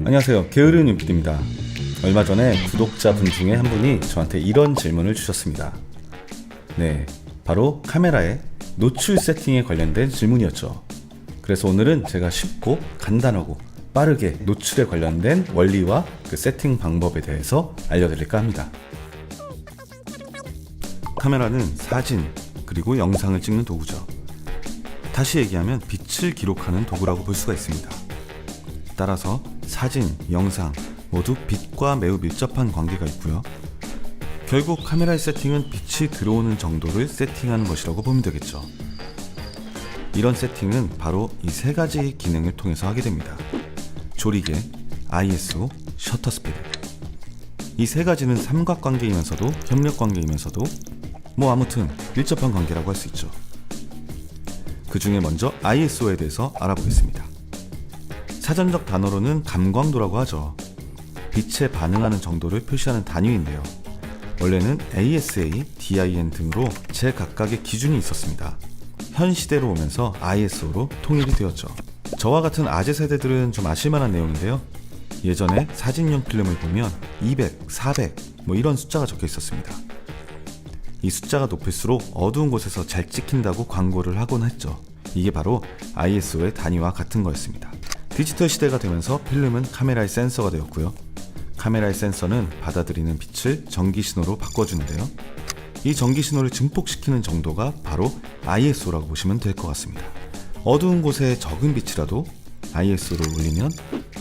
안녕하세요, 게으른 윤PD입니다. 얼마 전에 구독자분 중에 한 분이 저한테 이런 질문을 주셨습니다. 네, 바로 카메라의 노출 세팅에 관련된 질문이었죠. 그래서 오늘은 제가 쉽고 간단하고 빠르게 노출에 관련된 원리와 그 세팅 방법에 대해서 알려드릴까 합니다. 카메라는 사진 그리고 영상을 찍는 도구죠. 다시 얘기하면 빛을 기록하는 도구라고 볼 수가 있습니다. 따라서 사진, 영상 모두 빛과 매우 밀접한 관계가 있고요. 결국 카메라의 세팅은 빛이 들어오는 정도를 세팅하는 것이라고 보면 되겠죠. 이런 세팅은 바로 이 세 가지 기능을 통해서 하게 됩니다. 조리개, ISO, 셔터 스피드. 이 세 가지는 삼각관계이면서도 협력관계이면서도 아무튼 밀접한 관계라고 할 수 있죠. 그 중에 먼저 ISO에 대해서 알아보겠습니다. 사전적 단어로는 감광도라고 하죠. 빛에 반응하는 정도를 표시하는 단위인데요. 원래는 ASA, DIN 등으로 제각각의 기준이 있었습니다. 현 시대로 오면서 ISO로 통일이 되었죠. 저와 같은 아재 세대들은 좀 아실만한 내용인데요. 예전에 사진용 필름을 보면 200, 400 이런 숫자가 적혀 있었습니다. 이 숫자가 높을수록 어두운 곳에서 잘 찍힌다고 광고를 하곤 했죠. 이게 바로 ISO의 단위와 같은 거였습니다. 디지털 시대가 되면서 필름은 카메라의 센서가 되었고요. 카메라의 센서는 받아들이는 빛을 전기 신호로 바꿔주는데요. 이 전기 신호를 증폭시키는 정도가 바로 ISO라고 보시면 될 것 같습니다. 어두운 곳에 적은 빛이라도 ISO를 올리면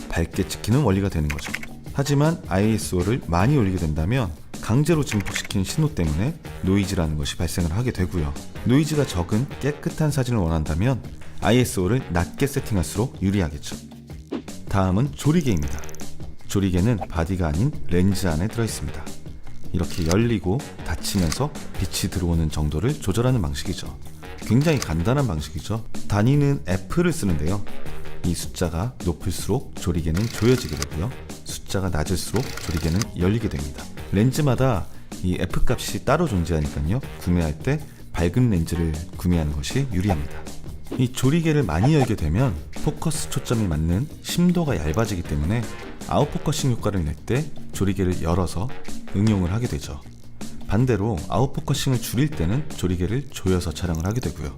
밝게 찍히는 원리가 되는 거죠. 하지만 ISO를 많이 올리게 된다면 강제로 증폭시킨 신호 때문에 노이즈라는 것이 발생을 하게 되고요. 노이즈가 적은 깨끗한 사진을 원한다면 ISO를 낮게 세팅할수록 유리하겠죠. 다음은 조리개입니다. 조리개는 바디가 아닌 렌즈 안에 들어있습니다. 이렇게 열리고 닫히면서 빛이 들어오는 정도를 조절하는 방식이죠. 굉장히 간단한 방식이죠. 단위는 F를 쓰는데요. 이 숫자가 높을수록 조리개는 조여지게 되고요. 숫자가 낮을수록 조리개는 열리게 됩니다. 렌즈마다 이 F 값이 따로 존재하니까요. 구매할 때 밝은 렌즈를 구매하는 것이 유리합니다. 이 조리개를 많이 열게 되면 포커스 초점이 맞는 심도가 얇아지기 때문에 아웃포커싱 효과를 낼 때 조리개를 열어서 응용을 하게 되죠. 반대로 아웃포커싱을 줄일 때는 조리개를 조여서 촬영을 하게 되고요.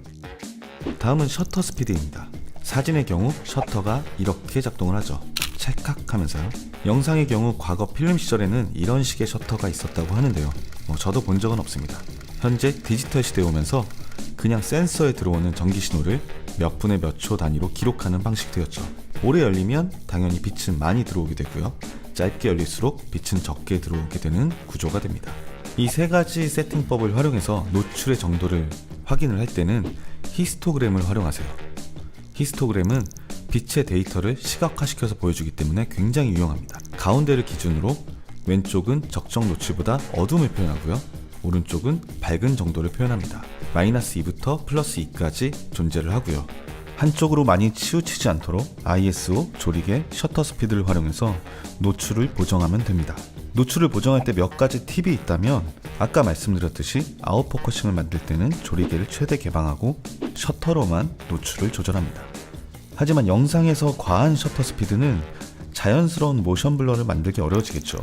다음은 셔터 스피드입니다. 사진의 경우 셔터가 이렇게 작동을 하죠. 찰칵하면서요. 영상의 경우 과거 필름 시절에는 이런 식의 셔터가 있었다고 하는데요. 저도 본 적은 없습니다. 현재 디지털 시대에 오면서 그냥 센서에 들어오는 전기 신호를 몇 분에 몇 초 단위로 기록하는 방식이 되었죠. 오래 열리면 당연히 빛은 많이 들어오게 되고요. 짧게 열릴수록 빛은 적게 들어오게 되는 구조가 됩니다. 이 세 가지 세팅법을 활용해서 노출의 정도를 확인을 할 때는 히스토그램을 활용하세요. 히스토그램은 빛의 데이터를 시각화시켜서 보여주기 때문에 굉장히 유용합니다. 가운데를 기준으로 왼쪽은 적정 노출보다 어둠을 표현하고요. 오른쪽은 밝은 정도를 표현합니다. -2부터 +2까지 존재를 하고요. 한쪽으로 많이 치우치지 않도록 ISO, 조리개, 셔터 스피드를 활용해서 노출을 보정하면 됩니다. 노출을 보정할 때 몇 가지 팁이 있다면 아까 말씀드렸듯이 아웃포커싱을 만들 때는 조리개를 최대 개방하고 셔터로만 노출을 조절합니다. 하지만 영상에서 과한 셔터 스피드는 자연스러운 모션 블러를 만들기 어려워지겠죠.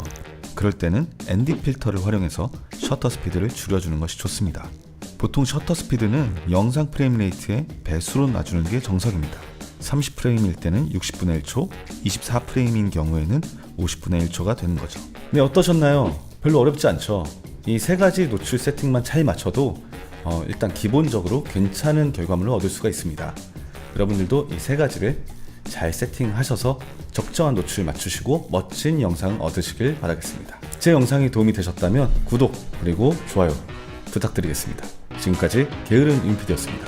그럴 때는 ND 필터를 활용해서 셔터 스피드를 줄여주는 것이 좋습니다. 보통 셔터 스피드는 영상 프레임 레이트의 배수로 놔주는 게 정석입니다. 30프레임일 때는 60분의 1초, 24프레임인 경우에는 50분의 1초가 되는 거죠. 네, 어떠셨나요? 별로 어렵지 않죠? 이 세 가지 노출 세팅만 잘 맞춰도 일단 기본적으로 괜찮은 결과물을 얻을 수가 있습니다. 여러분들도 이 세 가지를 잘 세팅하셔서 적정한 노출 맞추시고 멋진 영상 얻으시길 바라겠습니다. 제 영상이 도움이 되셨다면 구독 그리고 좋아요 부탁드리겠습니다. 지금까지 게으른 윤PD였습니다.